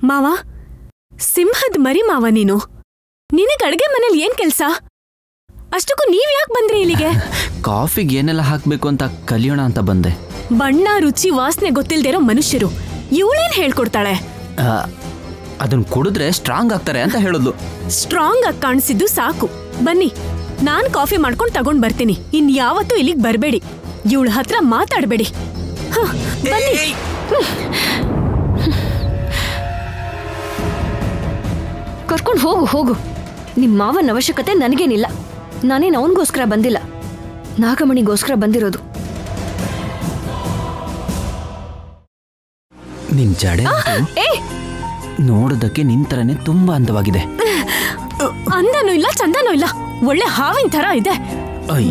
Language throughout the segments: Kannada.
ಮಾವ, ಸಿಂಹದ ಮರಿ ಮಾವ ನೀನು. ನಿನಗೆ ಅಡ್ಗೆ ಮನೇಲಿ ಏನ್ ಕೆಲ್ಸ? ಅಷ್ಟಕ್ಕೂ ನೀವ್ ಯಾಕೆ ಬಂದ್ರಿ ಇಲ್ಲಿಗೆ? ಕಾಫಿಗೆ ಏನೆಲ್ಲ ಹಾಕ್ಬೇಕು ಅಂತ ಕಲಿಯೋಣ ಅಂತ ಬಂದೆ. ಬಣ್ಣ ರುಚಿ ವಾಸನೆ ಗೊತ್ತಿಲ್ದಿರೋ ಮನುಷ್ಯರು ಇವಳೇನ್ ಹೇಳ್ಕೊಡ್ತಾಳೆ? ಅದನ್ನ ಕುಡಿದ್ರೆ ಸ್ಟ್ರಾಂಗ್ ಆಗ್ತಾರೆ ಅಂತ ಹೇಳೋದು. ಸ್ಟ್ರಾಂಗ್ ಆಗಿ ಕಾಣಿಸಿದ್ದು ಸಾಕು. ಬನ್ನಿ, ನಾನ್ ಕಾಫಿ ಮಾಡ್ಕೊಂಡು ತಗೊಂಡ್ ಬರ್ತೀನಿ. ಇನ್ಯಾವತ್ತೂ ಇಲ್ಲಿಗೆ ಬರ್ಬೇಡಿ. ಇವಳ ಹತ್ರ ಮಾತಾಡ್ಬೇಡಿ. ಬನ್ನಿ. ಕರ್ಕೊಂಡು ಹೋಗು ಹೋಗು. ನಿಮ್ಮ ಮಾವನ ಅವಶ್ಯಕತೆ ನನಗೇನಿಲ್ಲ. ನಾನೇನು ಅವನಿಗೋಸ್ಕರ ಬಂದಿಲ್ಲ, ನಾಗಮಣಿಗೋಸ್ಕರ ಬಂದಿರೋದು. ನಿನ್ ಜಡೆ ನೋಡೋದಕ್ಕೆ ನಿಂತರನೇ ತುಂಬಾ ಅಂದವಾಗಿದೆ. ಅಂದನೂ ಇಲ್ಲ, ಚಂದನೂ ಇಲ್ಲ, ಒಳ್ಳೆ ಹಾವಿನ ತರ ಇದೆ.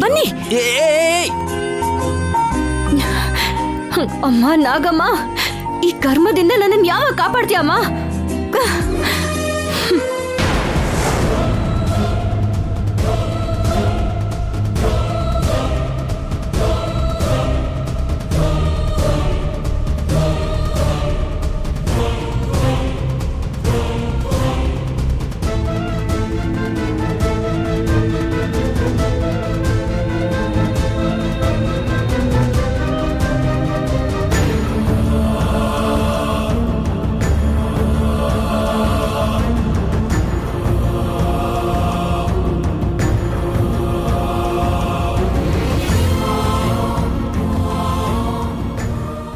ಬನ್ನಿ. ಅಮ್ಮ ನಾಗಮ್ಮ, ಈ ಕರ್ಮದಿಂದ ನನ್ನನ್ನು ಯಾವಾಗ ಕಾಪಾಡ್ತೀಯಮ್ಮ?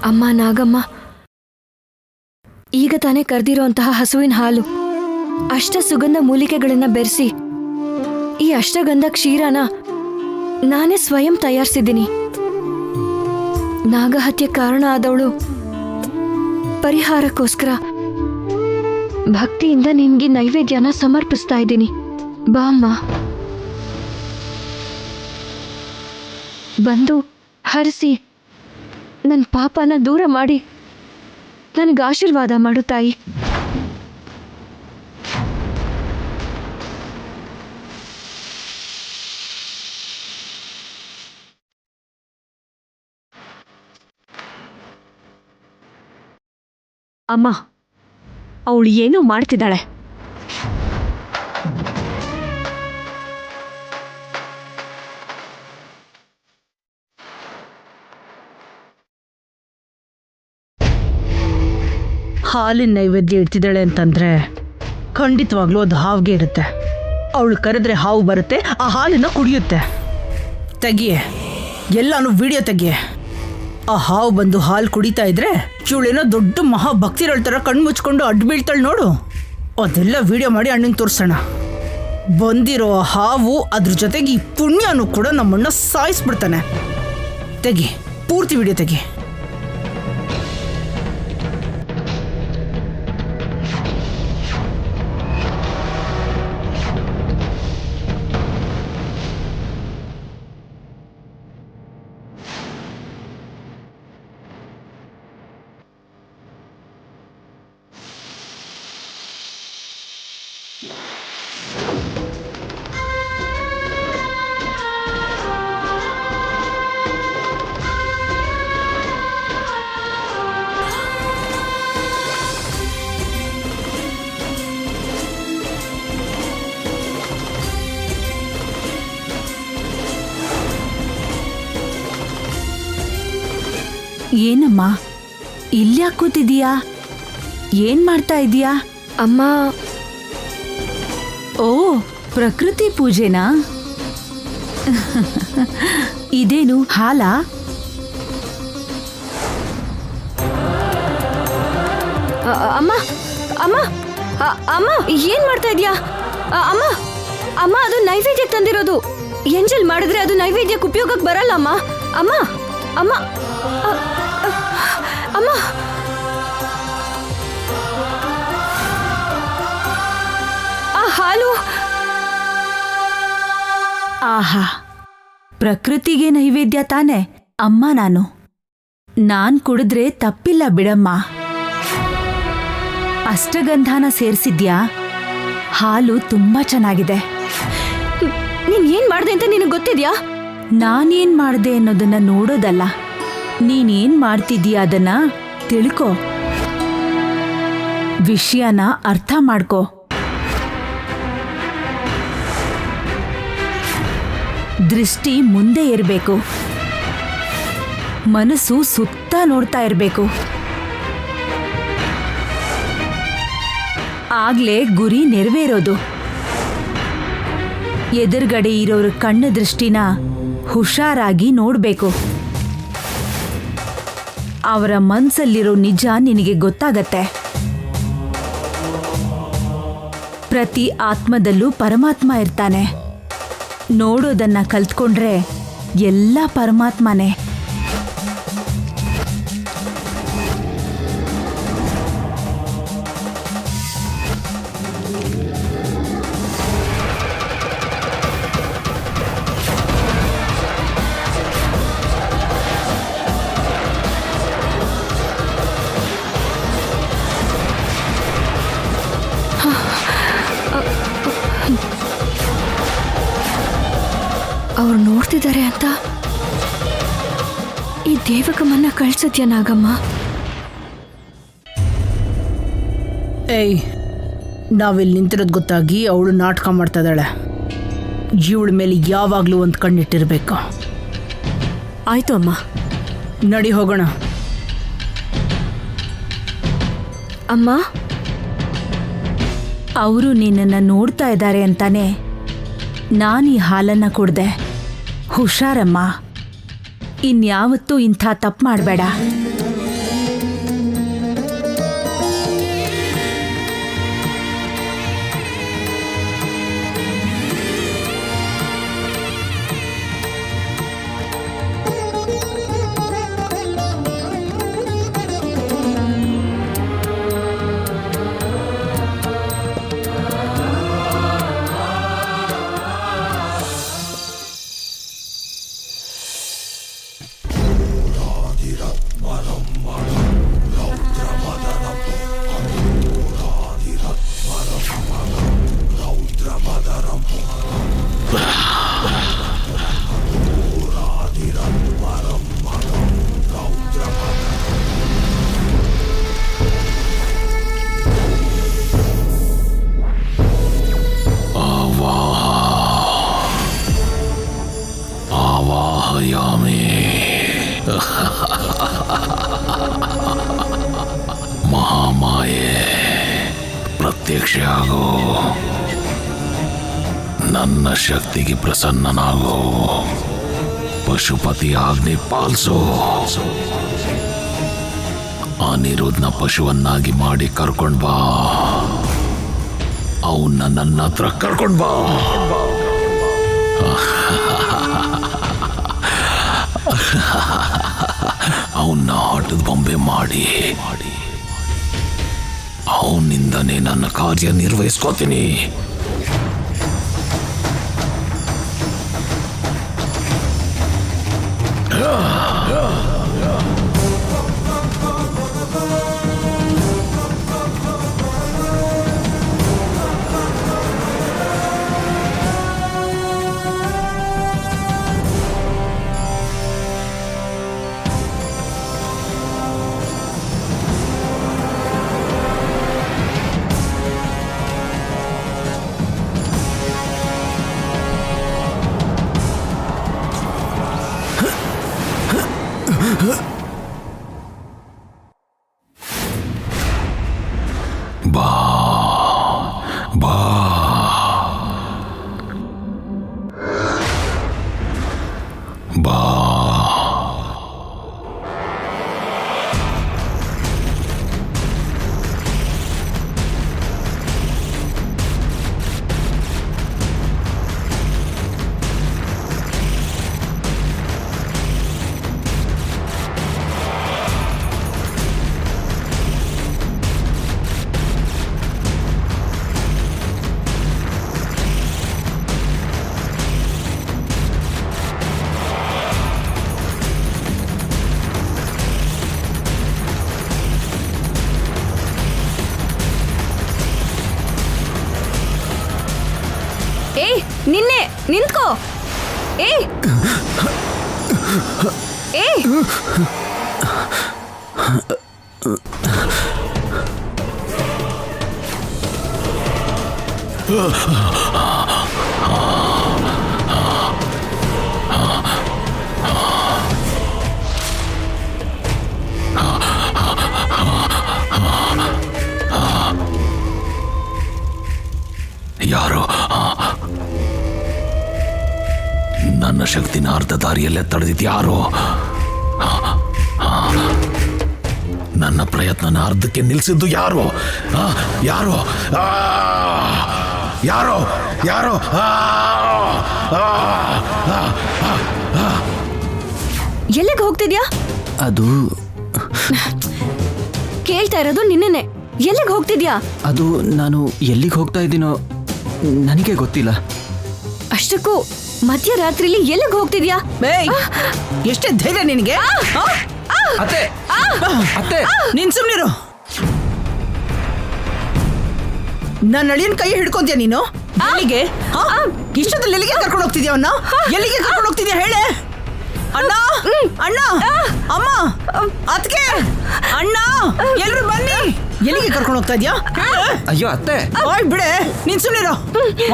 ಅಮ್ಮ ನಾಗಮ್ಮ, ಈಗ ತಾನೇ ಕರೆದಿರೋಂತಹ ಹಸುವಿನ ಹಾಲು, ಅಷ್ಟ ಸುಗಂಧ ಮೂಲಿಕೆಗಳನ್ನ ಬೆರೆಸಿ ಈ ಅಷ್ಟಗಂಧ ಕ್ಷೀರನ ನಾನೇ ಸ್ವಯಂ ತಯಾರಿಸಿದ್ದೀನಿ. ನಾಗಹತ್ಯೆ ಕಾರಣ ಆದವಳು ಪರಿಹಾರಕ್ಕೋಸ್ಕರ ಭಕ್ತಿಯಿಂದ ನಿನ್ಗೆ ನೈವೇದ್ಯನ ಸಮರ್ಪಿಸ್ತಾ ಇದ್ದೀನಿ. ಬಾ ಅಮ್ಮ, ಬಂದು ಹರಿಸಿ ನನ್ನ ಪಾಪನ ದೂರ ಮಾಡಿ ನನಗೆ ಆಶೀರ್ವಾದ ಮಾಡು ತಾಯಿ. ಅಮ್ಮ, ಅವಳು ಏನೋ ಮಾಡ್ತಿದ್ದಾಳೆ. ಹಾಲಿನ ನೈವೇದ್ಯ ಇಡ್ತಿದ್ದಾಳೆ ಅಂತಂದ್ರೆ ಖಂಡಿತವಾಗ್ಲೂ ಅದು ಹಾವಿಗೆ ಇರುತ್ತೆ. ಅವಳು ಕರೆದ್ರೆ ಹಾವು ಬರುತ್ತೆ, ಆ ಹಾಲನ್ನು ಕುಡಿಯುತ್ತೆ. ತೆಗಿಯೆ, ಎಲ್ಲಾನು ವಿಡಿಯೋ ತೆಗಿಯೆ. ಆ ಹಾವು ಬಂದು ಹಾಲು ಕುಡಿತಾ ಇದ್ರೆ ಇವಳೇನೋ ದೊಡ್ಡ ಮಹಾಭಕ್ತಿರಳ ಥರ ಕಣ್ಣು ಮುಚ್ಕೊಂಡು ಅಡ್ಡು ಬೀಳ್ತಾಳೆ ನೋಡು. ಅದೆಲ್ಲ ವಿಡಿಯೋ ಮಾಡಿ ಅಣ್ಣಂಗೆ ತೋರಿಸೋಣ. ಬಂದಿರೋ ಹಾವು ಅದ್ರ ಜೊತೆಗೆ ಈ ಪುಣ್ಯನೂ ಕೂಡ ನಮ್ಮನ್ನ ಸಾಯಿಸ್ಬಿಡ್ತಾನೆ. ತೆಗಿ, ಪೂರ್ತಿ ವಿಡಿಯೋ ತೆಗಿ. ಏನಮ್ಮ, ಇಲ್ಯಾಕೆ ಕೂತಿದೀಯಾ? ಏನ್ ಮಾಡ್ತಾ ಇದೀಯಾ? ಅಮ್ಮ, ಓ, ಪ್ರಕೃತಿ ಪೂಜೆನಾ? ಇದೇನು ಹಾಲಾ? ಅಮ್ಮ ಅಮ್ಮ ಅಮ್ಮ, ಏನ್ ಮಾಡ್ತಾ ಇದೀಯಾ? ಅಮ್ಮ ಅಮ್ಮ, ಅದು ನೈವೇದ್ಯಕ್ಕೆ ತಂದಿರೋದು. ಎಂಜಲ್ ಮಾಡಿದ್ರೆ ಅದು ನೈವೇದ್ಯಕ್ಕೆ ಉಪಯೋಗಕ್ಕೆ ಬರಲ್ಲ ಅಮ್ಮ. ಅಮ್ಮ ಅಮ್ಮ ಅಮ್ಮ, ಆ ಹಾಲು. ಆಹಾ, ಪ್ರಕೃತಿಗೆ ನೈವೇದ್ಯ ತಾನೆ ಅಮ್ಮ. ನಾನ್ ಕುಡಿದ್ರೆ ತಪ್ಪಿಲ್ಲ ಬಿಡಮ್ಮ. ಅಷ್ಟಗಂಧಾನ ಸೇರ್ಸಿದ್ಯಾ? ಹಾಲು ತುಂಬಾ ಚೆನ್ನಾಗಿದೆ. ನೀನ್ ಏನ್ ಮಾಡ್ದೆ ಅಂತ ನಿನಗೆ ಗೊತ್ತಿದ್ಯಾ? ನಾನೇನ್ ಮಾಡ್ದೆ ಅನ್ನೋದನ್ನ ನೋಡೋದಲ್ಲ, ನೀನೇನ್ ಮಾಡ್ತಿದ್ಯಾ ಅದನ್ನ ತಿಳ್ಕೊ. ವಿಷಯನ ಅರ್ಥ ಮಾಡ್ಕೋ. ದೃಷ್ಟಿ ಮುಂದೆ ಇರಬೇಕು, ಮನಸ್ಸು ಸುತ್ತ ನೋಡ್ತಾ ಇರಬೇಕು. ಆಗ್ಲೇ ಗುರಿ ನೆರವೇರೋದು. ಎದುರುಗಡೆ ಇರೋರ ಕಣ್ಣು ದೃಷ್ಟಿನ ಹುಷಾರಾಗಿ ನೋಡ್ಬೇಕು. ಅವರ ಮನ್ಸಲ್ಲಿರೋ ನಿಜ ನಿನಗೆ ಗೊತ್ತಾಗತ್ತೆ. ಪ್ರತಿ ಆತ್ಮದಲ್ಲೂ ಪರಮಾತ್ಮ ಇರ್ತಾನೆ. ನೋಡೋದನ್ನ ಕಲ್ತ್ಕೊಂಡ್ರೆ ಎಲ್ಲ ಪರಮಾತ್ಮನೇ. ಅವ್ರು ನೋಡ್ತಿದ್ದಾರೆ ಅಂತ ಈ ದೇವಕಮ್ಮನ್ನ ಕಳ್ಸತ್ಯ ನಾಗಮ್ಮ? ಏಯ್, ನಾವಿಲ್ಲಿ ನಿಂತಿರೋದು ಗೊತ್ತಾಗಿ ಅವಳು ನಾಟಕ ಮಾಡ್ತಾ ಇದ್ದಾಳೆ. ಇವಳ ಮೇಲೆ ಯಾವಾಗಲೂ ಒಂದು ಕಣ್ಣಿಟ್ಟಿರ್ಬೇಕು. ಆಯ್ತು ಅಮ್ಮ. ನಡಿ ಹೋಗೋಣ. ಅಮ್ಮ, ಅವರು ನಿನ್ನನ್ನು ನೋಡ್ತಾ ಇದ್ದಾರೆ ಅಂತಾನೆ ನಾನು ಈ ಹಾಲನ್ನ ಕುಡ್ದೆ. ಹುಷಾರಮ್ಮ, ಇನ್ಯಾವತ್ತೂ ಇಂಥ ತಪ್ಪು ಮಾಡಬೇಡ. ಮಹಾಮಾಯೆ ಪ್ರತ್ಯಕ್ಷ ಆಗೋ, ನನ್ನ ಶಕ್ತಿಗೆ ಪ್ರಸನ್ನನಾಗೋ, ಪಶುಪತಿ ಆಜ್ಞೆ ಪಾಲಿಸೋ. ಅನಿರುದ್ಧನ ಪಶುವನ್ನಾಗಿ ಮಾಡಿ ಕರ್ಕೊಂಡ್ ಬಾ. ಅವನ್ನ ನನ್ನ ಹತ್ರ ಕರ್ಕೊಂಡ್ ಬಾ. ಅವನ್ನ ಆಟದ ಬೊಂಬೆ ಮಾಡಿ ಅವನಿಂದನೇ ನನ್ನ ಕಾರ್ಯ ನಿರ್ವಹಿಸ್ಕೋತೀನಿ. ಬಾ ಬಾ ಬಾ. ಏಯ್, ನಿನ್ನೆ ನಿಂತ್ಕೋ. ಏಯ್ ಏಯ್, ಯಾರೋ ನನ್ನ ಶಕ್ತಿನ ಅರ್ಧ ದಾರಿಯಲ್ಲೇ ತಡೆದಿದ್ಯಾರೋ ನನ್ನ ಪ್ರಯತ್ನನ ಅರ್ಧಕ್ಕೆ ನಿಲ್ಲಿಸಿದ್ದು ಯಾರೋ ಯಾರೋ ಯಾರೋ ಯಾರೋ ಎಲ್ಲಿಗೆ ಹೋಗ್ತಿದ್ಯಾ? ಅದು ಕೇಳ್ತಾ ಇರೋದು ನಿನ್ನೆನೆ. ಎಲ್ಲಿಗೆ ಹೋಗ್ತಿದ್ಯಾ? ಅದು ನಾನು ಎಲ್ಲಿಗೆ ಹೋಗ್ತಾ ಇದ್ದೀನೋ ನನಗೆ ಗೊತ್ತಿಲ್ಲ. ಅಷ್ಟಕ್ಕೂ ಮಧ್ಯರಾತ್ರಿಲಿ ಎಲ್ಲಿಗೆ ಹೋಗ್ತಿದ್ಯಾ? ಏಯ್, ಎಷ್ಟೇ ಧೈರ್ಯ ನಿನಗೆ? ಅತ್ತೆ ಅತ್ತೆ ನೀನ್ ಸುಮ್ನಿರು. ನನ್ನ ಅಳಿಯನ್ ಕೈ ಹಿಡ್ಕೊಂತೀಯ ನೀನು? ಎಲ್ಲಿಗೆ? ಇಷ್ಟೊತ್ತಲ್ಲಿ ಎಲ್ಲಿಗೆ ಕರ್ಕೊಂಡು ಹೋಗ್ತಿದ್ಯಾ ಅವನ್ನ? ಎಲ್ಲಿಗೆ ಕರ್ಕೊಂಡು ಹೋಗ್ತಿದ್ಯಾ ಹೇಳೆ? ಅಣ್ಣ, ಅಣ್ಣ, ಅಮ್ಮ, ಅದ್ಕೆ, ಅಣ್ಣ, ಎಲ್ರು ಬನ್ನಿ. ಎಲ್ಲಿಗೆ ಕರ್ಕೊಂಡು ಹೋಗ್ತಾ ಇದ್ಯಾ? ಅಯ್ಯೋ ಅತ್ತೆ, ಓಯ್ ಬಿಡೆ, ನೀನ್ ಸುಮ್ನಿರು.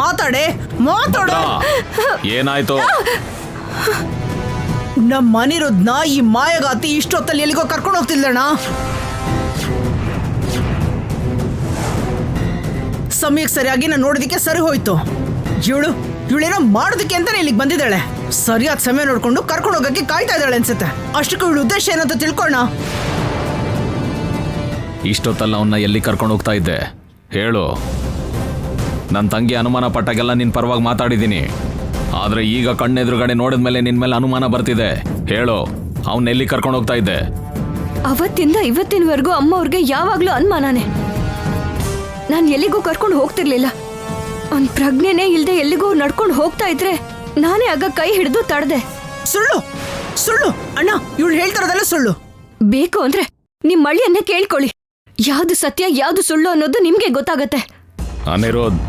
ಮಾತಾಡು. ಏನಾಯ್ತು? ನಮ್ಮ ಮನಿರುದ್ನ ಈ ಮಾಯಗಾತಿ ಇಷ್ಟೊತ್ತಲ್ಲಿ ಎಲ್ಲಿಗೋ ಕರ್ಕೊಂಡು ಹೋಗ್ತಿಲ್ಲಣ್ಣ. ಸಮಯಕ್ಕೆ ಸರಿಯಾಗಿ ನಾನು ನೋಡೋದಕ್ಕೆ ಸರಿ ಹೋಯ್ತು. ಇವಳೇನೋ ಮಾಡೋದಕ್ಕೆ ಅಂತಾನೆ ಇಲ್ಲಿಗೆ ಬಂದಿದ್ದಾಳೆ. ಸರಿಯಾದ ಸಮಯ ನೋಡ್ಕೊಂಡು ಕರ್ಕೊಂಡು ಹೋಗಕ್ಕೆ ಕಾಯ್ತಾ ಇದ್ದಾಳೆ ಅನ್ಸುತ್ತೆ. ಅಷ್ಟಕ್ಕೂ ಇವಳ ಉದ್ದೇಶ ಏನಂತ ತಿಳ್ಕೊಳ್ಳೋಣ. ಇಷ್ಟೊತ್ತಲ್ಲ ಅವನ್ನ ಎಲ್ಲಿ ಕರ್ಕೊಂಡು ಹೋಗ್ತಾ ಇದ್ದೆ ಹೇಳು. ನನ್ನ ತಂಗಿ ಅನುಮಾನ ಪಟ್ಟಾಗೆಲ್ಲ ನಿನ್ನ ಪರವಾಗಿ ಮಾತಾಡಿದ್ದೀನಿ. ಆದ್ರೆ ಈಗ ಕಣ್ಣೆದುರುಗಡೆ ನೋಡಿದ್ಮೇಲೆ ನಿನ್ ಮೇಲೆ ಅನುಮಾನ ಬರ್ತಿದೆ. ಹೇಳು, ಅವನ್ನ ಎಲ್ಲಿ ಕರ್ಕೊಂಡು ಹೋಗ್ತಾ ಇದ್ದೆ? ಅವತ್ತಿಂದ ಇವತ್ತಿನವರೆಗೂ ಅಮ್ಮ ಅವ್ರಿಗೆ ಯಾವಾಗ್ಲೂ ಅನುಮಾನನೇ. ನಾನು ಎಲ್ಲಿಗೂ ಕರ್ಕೊಂಡು ಹೋಗ್ತಿರ್ಲಿಲ್ಲ. ಅವ್ನ್ ಪ್ರಜ್ಞೆನೇ ಇಲ್ದೆ ಎಲ್ಲಿಗೂ ನಡ್ಕೊಂಡು ಹೋಗ್ತಾ ಇದ್ರೆ ನಾನೇ ಆಗ ಕೈ ಹಿಡಿದು ತಡ್ದೆ. ಸುಳ್ಳು ಸುಳ್ಳು ಅಣ್ಣ, ಇವಳು ಹೇಳ್ತಾರದಲ್ಲ ಸುಳ್ಳು. ಬೇಕು ಅಂದ್ರೆ ನಿಮ್ ಮಳಿಯನ್ನೇ ಕೇಳ್ಕೊಳ್ಳಿ. ಯಾವ್ದು ಸತ್ಯ ಯಾವ್ದು ಸುಳ್ಳು ಅನ್ನೋದು ನಿಮ್ಗೆ ಗೊತ್ತಾಗತ್ತೆ. ಅನಿರೋಧ್,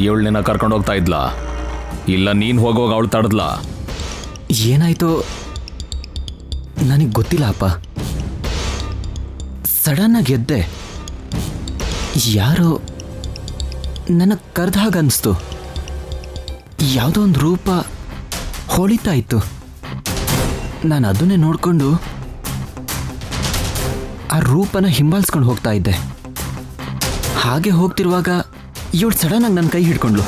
ಇವಳು ನಿನ್ನ ಕರ್ಕೊಂಡು ಹೋಗ್ತಾ ಇದ್ಲಾ ಇಲ್ಲ ನೀನ್ ಹೋಗುವಾಗ ಅವಳು ತಡದ್ಲಾ? ಏನಾಯ್ತು ನನಗೆ ಗೊತ್ತಿಲ್ಲ ಅಪ್ಪ. ಸಡನ್ ಆಗಿ ಎದ್ದೆ. ಯಾರೋ ನನ್ನ ಕರೆದ ಹಾಗೆ ಅನಿಸ್ತು. ಯಾವುದೋ ಒಂದು ರೂಪ ಹೊಳಿತಾ ಇತ್ತು. ನಾನು ಅದನ್ನೇ ನೋಡಿಕೊಂಡು ಆ ರೂಪನ ಹಿಂಬಾಲಿಸ್ಕೊಂಡು ಹೋಗ್ತಾ ಇದ್ದೆ. ಹಾಗೆ ಹೋಗ್ತಿರುವಾಗ ಇವಳು ಸಡನ್ ಆಗಿ ನನ್ನ ಕೈ ಹಿಡ್ಕೊಂಡ್ಲು.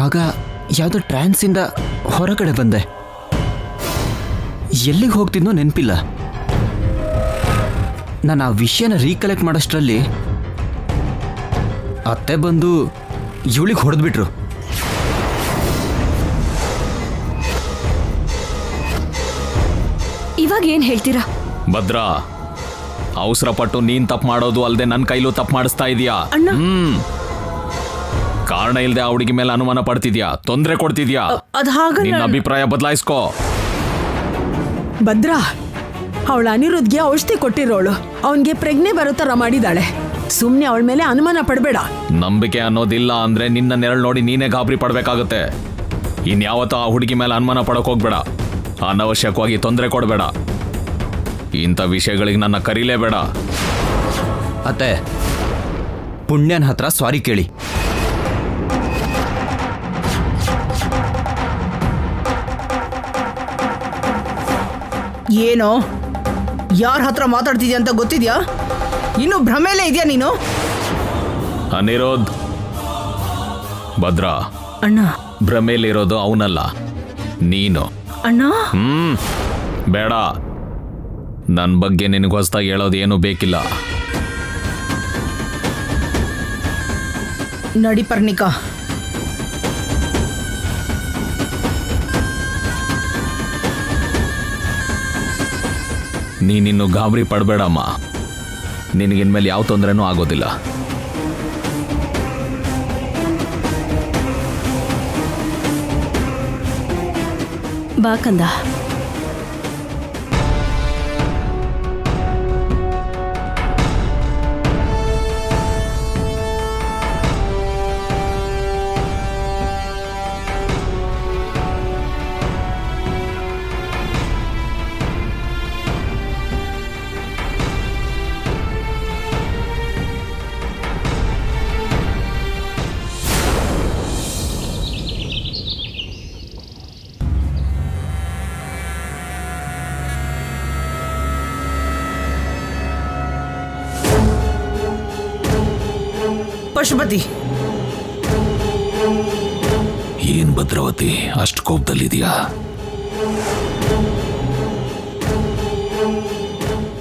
ಆಗ ಯಾವುದೋ ಟ್ರಾನ್ಸಿಂದ ಹೊರಗಡೆ ಬಂದೆ. ಎಲ್ಲಿಗೆ ಹೋಗ್ತಿದ್ನೋ ನೆನಪಿಲ್ಲ. ನಾನು ಆ ವಿಷಯನ ರೀಕಲೆಕ್ಟ್ ಮಾಡೋಷ್ಟರಲ್ಲಿ ಅತ್ತೆ ಬಂದು ಇವಳಿಗೆ ಹೊಡೆದ್ಬಿಟ್ರು. ಇವಾಗ ಏನ್ ಹೇಳ್ತೀರಾ? ಭದ್ರಾ, ಅವಸರ ಪಟ್ಟು ನೀನ್ ತಪ್ಪು ಮಾಡೋದು ಅಲ್ಲದೆ ನನ್ನ ಕೈಲೂ ತಪ್ಪು ಮಾಡಿಸ್ತಾ ಇದೀಯಾ. ಕಾರಣ ಇಲ್ಲದೆ ಆ ಹುಡುಗಿ ಮೇಲೆ ಅನುಮಾನ ಪಡ್ತಿದ್ಯಾ, ತೊಂದರೆ ಕೊಡ್ತಿದ್ಯಾ. ಅದು ಹಾಗ ನಿನ್ನ ಅಭಿಪ್ರಾಯ ಬದಲಾಯಿಸ್ಕೋ. ಭದ್ರಾ, ಅವಳ ಅನಿರುದ್ಧ್ಗೆ ಔಷಧಿ ಕೊಟ್ಟಿರೋಳು ಅವನ್ಗೆ ಪ್ರಜ್ಞೆ ಬರೋ ಥರ ಮಾಡಿದಾಳೆ. ಸುಮ್ನೆ ಅವಳ ಮೇಲೆ ಅನುಮಾನ ಪಡಬೇಡ. ನಂಬಿಕೆ ಅನ್ನೋದಿಲ್ಲ ಅಂದ್ರೆ ನಿನ್ನ ನೆರಳು ನೋಡಿ ನೀನೇ ಗಾಬರಿ ಪಡ್ಬೇಕಾಗುತ್ತೆ. ಇನ್ಯಾವತ್ತೂ ಆ ಹುಡುಗಿ ಮೇಲೆ ಅನುಮಾನ ಪಡಕ್ ಹೋಗ್ಬೇಡ. ಅನವಶ್ಯಕವಾಗಿ ತೊಂದರೆ ಕೊಡಬೇಡ. ಇಂಥ ವಿಷಯಗಳಿಗೆ ನನ್ನ ಕರೀಲೇಬೇಡ. ಅತ್ತೆ, ಪುಣ್ಯನ ಹತ್ರ ಸಾರಿ ಕೇಳಿ. ಏನೋ ಯಾರ ಹತ್ರ ಮಾತಾಡ್ತಿದ್ಯಾ ಅಂತ ಗೊತ್ತಿದ್ಯಾ? ಇನ್ನು ಭ್ರಮೇಲೇ ಇದೆಯಾ ನೀನು? ಅನಿರೋಧ್, ಭದ್ರಾ, ಅಣ್ಣ, ಭ್ರಮೇಲಿರೋದು ಅವನಲ್ಲ, ನೀನು. ಅಣ್ಣ, ಬೇಡ. ನನ್ನ ಬಗ್ಗೆ ನಿನಗೆ ಹೊಸ್ದಾಗಿ ಹೇಳೋದು ಏನೂ ಬೇಕಿಲ್ಲ. ನಡಿ ಪರ್ಣಿಕಾ. ನೀನಿನ್ನು ಗಾಬರಿ ಪಡಬೇಡಮ್ಮ. ನಿನಗಿನ್ಮೇಲೆ ಯಾವ ತೊಂದರೆನೂ ಆಗೋದಿಲ್ಲ. ಬಾ ಕಂದ. ಪಶುಪತಿ. ಏನ್ ಭದ್ರಾವತಿ ಅಷ್ಟು ಕೋಪದಲ್ಲಿದೆಯಾ?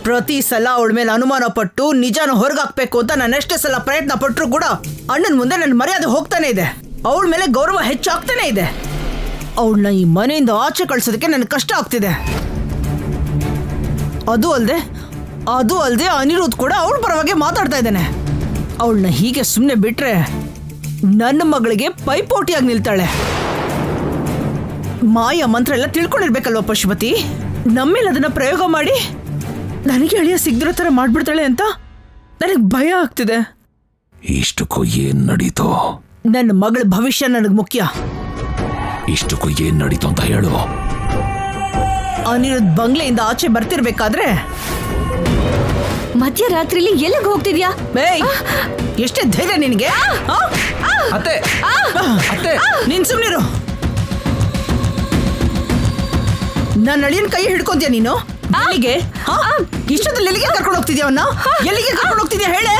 ಪ್ರತಿ ಸಲ ಅವಳ ಮೇಲೆ ಅನುಮಾನ ಪಟ್ಟು ನಿಜಾನ ಹೊರಗಾಕ್ಬೇಕು ಅಂತ ನಾನು ಎಷ್ಟೇ ಸಲ ಪ್ರಯತ್ನ ಪಟ್ಟರು ಕೂಡ ಅಣ್ಣನ ಮುಂದೆ ನನ್ನ ಮರ್ಯಾದೆ ಹೋಗ್ತಾನೆ ಇದೆ. ಅವಳ ಮೇಲೆ ಗೌರವ ಹೆಚ್ಚಾಗ್ತಾನೆ ಇದೆ. ಅವಳನ್ನ ಈ ಮನೆಯಿಂದ ಆಚೆ ಕಳ್ಸೋದಕ್ಕೆ ನನಗೆ ಕಷ್ಟ ಆಗ್ತಿದೆ. ಅದು ಅಲ್ಲದೆ ಅನಿರುದ್ಧ್ ಕೂಡ ಅವಳ ಪರವಾಗಿ ಮಾತಾಡ್ತಾ ಇದ್ದಾನೆ. ಅವಳನ್ನ ಹೀಗೆ ಸುಮ್ಮನೆ ಬಿಟ್ರೆ ನನ್ನ ಮಗಳಿಗೆ ಪೈಪೋಟಿಯಾಗಿ ನಿಲ್ತಾಳೆ. ಮಾಯ ಮಂತ್ರ ಎಲ್ಲ ತಿಳ್ಕೊಂಡಿರ್ಬೇಕಲ್ವ ಪಶುಪತಿ? ನಮ್ಮೇಲೆ ಅದನ್ನ ಪ್ರಯೋಗ ಮಾಡಿ ನನಗೆ ಅಳಿಯ ಸಿಗ್ದಿರೋ ಥರ ಮಾಡ್ಬಿಡ್ತಾಳೆ ಅಂತ ನನಗೆ ಭಯ ಆಗ್ತಿದೆ. ಇಷ್ಟಕ್ಕೂ ಏನ್ ನಡೀತೋ? ನನ್ನ ಮಗಳ ಭವಿಷ್ಯ ನನಗೆ ಮುಖ್ಯ. ಇಷ್ಟಕ್ಕೂ ಏನ್ ನಡೀತು ಅಂತ ಹೇಳು. ಅನಿರುದ್ಧ್ ಬಂಗ್ಲೆಯಿಂದ ಆಚೆ ಬರ್ತಿರ್ಬೇಕಾದ್ರೆ ಮಧ್ಯರಾತ್ರಿಲಿ ಎಲ್ಲಿಗೆ ಹೋಗ್ತಿದ್ಯಾ? ಬೇಯ್, ಎಷ್ಟೇ ಧೈರ್ಯ ನಿನಗೆ? ಅತ್ತೆ ಅತ್ತೆ ನೀನ್ ಸುಮ್ನಿರು. ನನ್ನ ಅಳಿಯನ್ ಕೈ ಹಿಡ್ಕೊಂತೀಯ ನೀನು? ಎಲ್ಲಿಗೆ? ಇಷ್ಟೊತ್ತಲ್ಲಿ ಎಲ್ಲಿಗೆ ಕರ್ಕೊಂಡು ಹೋಗ್ತಿದ್ಯಾ ಅವನ್ನ? ಎಲ್ಲಿಗೆ ಕರ್ಕೊಂಡು ಹೋಗ್ತಿದ್ಯಾ ಹೇಳೆ?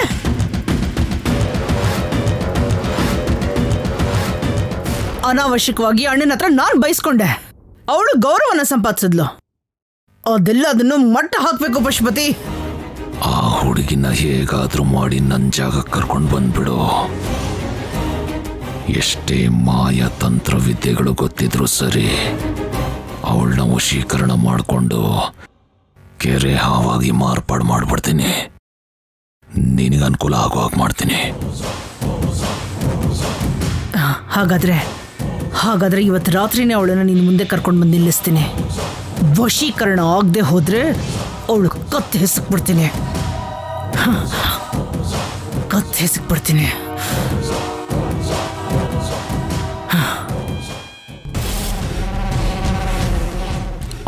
ಅನಾವಶ್ಯಕವಾಗಿ ಅಣ್ಣನ ಹತ್ರ ನಾನ್ ಬಯಸ್ಕೊಂಡೆ. ಅವಳು ಗೌರವನ ಸಂಪಾದಿಸಿದ್ಲು. ಅದೆಲ್ಲದನ್ನು ಮಟ್ಟ ಹಾಕ್ಬೇಕು ಪಶುಪತಿ. ಆ ಹುಡುಗಿನ ಹೇಗಾದ್ರೂ ಮಾಡಿ ನನ್ನ ಜಾಗ ಕರ್ಕೊಂಡು ಬಂದ್ಬಿಡು. ಎಷ್ಟೇ ಮಾಯ ತಂತ್ರ ವಿದ್ಯೆಗಳು ಗೊತ್ತಿದ್ರು ಸರಿ, ಅವಳನ್ನ ವಶೀಕರಣ ಮಾಡಿಕೊಂಡು ಕೆರೆ ಹಾವಾಗಿ ಮಾರ್ಪಾಡು ಮಾಡ್ಬಿಡ್ತೀನಿ. ನಿನಗೆ ಅನುಕೂಲ ಆಗೋ ಹಾಗೆ ಮಾಡ್ತೀನಿ. ಹಾಗಾದ್ರೆ ಇವತ್ತು ರಾತ್ರಿನೇ ಅವಳನ್ನ ನಿನ್ನ ಮುಂದೆ ಕರ್ಕೊಂಡು ಬಂದು ನಿಲ್ಲಿಸ್ತೀನಿ. ವಶೀಕರಣ ಆಗದೆ ಹೋದ್ರೆ ಅವಳು ಕತ್ತೆ ಹೆಸಕ್ಬಿಡ್ತೀನಿ.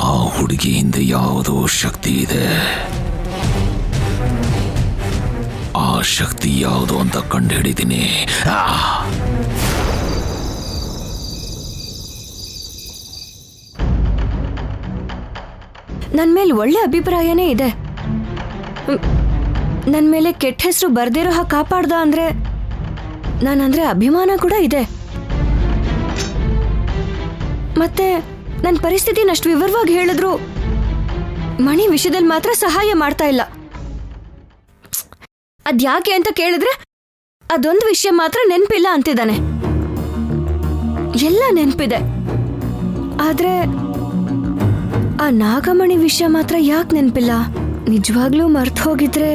ಆ ಹುಡುಗಿ ಹಿಂದೆ ಯಾವುದೋ ಶಕ್ತಿ ಇದೆ. ಆ ಶಕ್ತಿ ಯಾವುದು ಅಂತ ಕಂಡು ಹಿಡಿತೀನಿ. ನನ್ನ ಮೇಲೆ ಒಳ್ಳೆ ಅಭಿಪ್ರಾಯನೇ ಇದೆ. ನನ್ನ ಮೇಲೆ ಕೆಟ್ಟ ಹೆಸರು ಬರ್ದಿರೋ ಹಾಗೆ ಕಾಪಾಡ್ದ ಅಂದ್ರೆ ನಾನಂದ್ರೆ ಅಭಿಮಾನ ಕೂಡ ಇದೆ. ಮತ್ತೆ ನನ್ನ ಪರಿಸ್ಥಿತಿನ ಅಷ್ಟು ವಿವರವಾಗಿ ಹೇಳಿದ್ರು ಮಣಿ ವಿಷಯದಲ್ಲಿ ಮಾತ್ರ ಸಹಾಯ ಮಾಡ್ತಾ ಇಲ್ಲ. ಅದ್ಯಾಕೆ ಅಂತ ಕೇಳಿದ್ರೆ ಅದೊಂದು ವಿಷಯ ಮಾತ್ರ ನೆನಪಿಲ್ಲ ಅಂತಿದ್ದಾನೆ. ಎಲ್ಲ ನೆನಪಿದೆ, ಆದ್ರೆ ಆ ನಾಗಮಣಿ ವಿಷಯ ಮಾತ್ರ ಯಾಕೆ ನೆನಪಿಲ್ಲ? ನಿಜವಾಗ್ಲೂ ಮರ್ತು ಹೋಗಿದ್ರೆ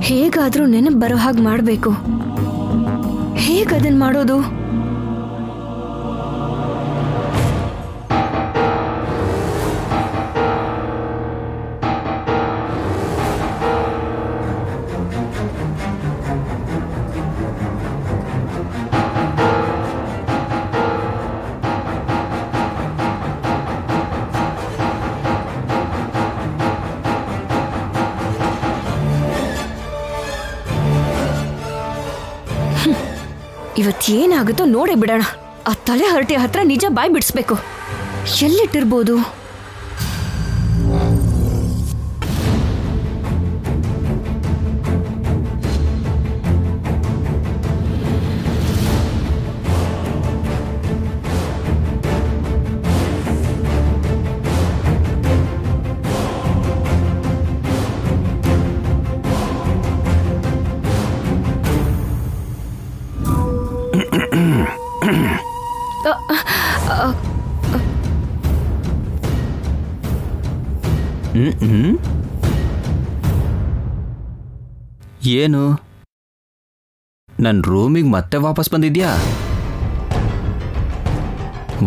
ಹೇಗಾದ್ರೂ ನೆನಪು ಬರೋ ಹಾಗೆ ಮಾಡಬೇಕು. ಹೇಗದನ್ ಮಾಡೋದು? ಇವತ್ತೇನಾಗುತ್ತೋ ನೋಡೇ ಬಿಡೋಣ. ಆ ತಲೆ ಹರಟೆ ಹತ್ರ ನಿಜ ಬಾಯ್ ಬಿಡಿಸ್ಬೇಕು. ಎಲ್ಲಿಟ್ಟಿರ್ಬೋದು? ಏನು ನನ್ನ ರೂಮಿಗೆ ಮತ್ತೆ ವಾಪಸ್ ಬಂದಿದ್ಯಾ?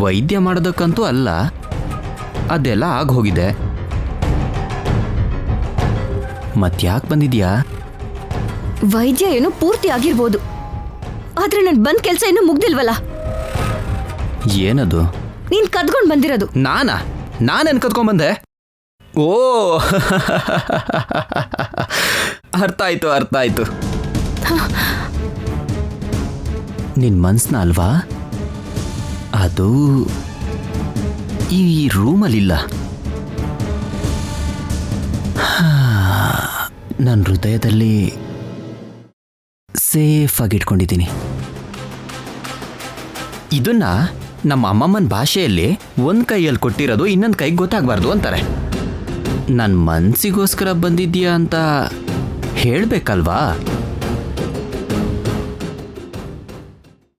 ವೈದ್ಯ ಮಾಡೋದಕ್ಕಂತೂ ಅಲ್ಲ, ಅದೆಲ್ಲ ಆಗೋಗಿದೆ. ಮತ್ತ್ಯಾಕೆ ಬಂದಿದ್ಯಾ? ವೈದ್ಯ ಏನೋ ಪೂರ್ತಿ ಆಗಿರ್ಬೋದು, ಆದ್ರೆ ನನ್ ಬಂದ್ ಕೆಲ್ಸ ಇನ್ನೂ ಮುಗ್ದಿಲ್ವಲ್ಲ. ಏನದು? ನೀನ್ ಕದ್ಕೊಂಡ್ ಬಂದಿರೋದು. ನಾನೇನು ಕದ್ಕೊಂಡ್ಬಂದೆ? ಓ ಅರ್ಥ ಆಯ್ತು. ನಿನ್ ಮನ್ಸ್ನ ಅಲ್ವಾ? ಅದು ಈ ರೂಮಲ್ಲಿಲ್ಲ. ನನ್ನ ಹೃದಯದಲ್ಲಿ ಸೇಫಾಗಿ ಇಟ್ಕೊಂಡಿದ್ದೀನಿ. ಇದನ್ನ ನಮ್ಮ ಅಮ್ಮಮ್ಮನ ಭಾಷೆಯಲ್ಲಿ ಒಂದು ಕೈಯಲ್ಲಿ ಕೊಟ್ಟಿರೋದು ಇನ್ನೊಂದು ಕೈಗೆ ಗೊತ್ತಾಗಬಾರ್ದು ಅಂತಾರೆ. ನನ್ನ ಮನಸ್ಸಿಗೋಸ್ಕರ ಬಂದಿದ್ಯಾ ಅಂತ ಹೇಳಬೇಕಲ್ವಾ?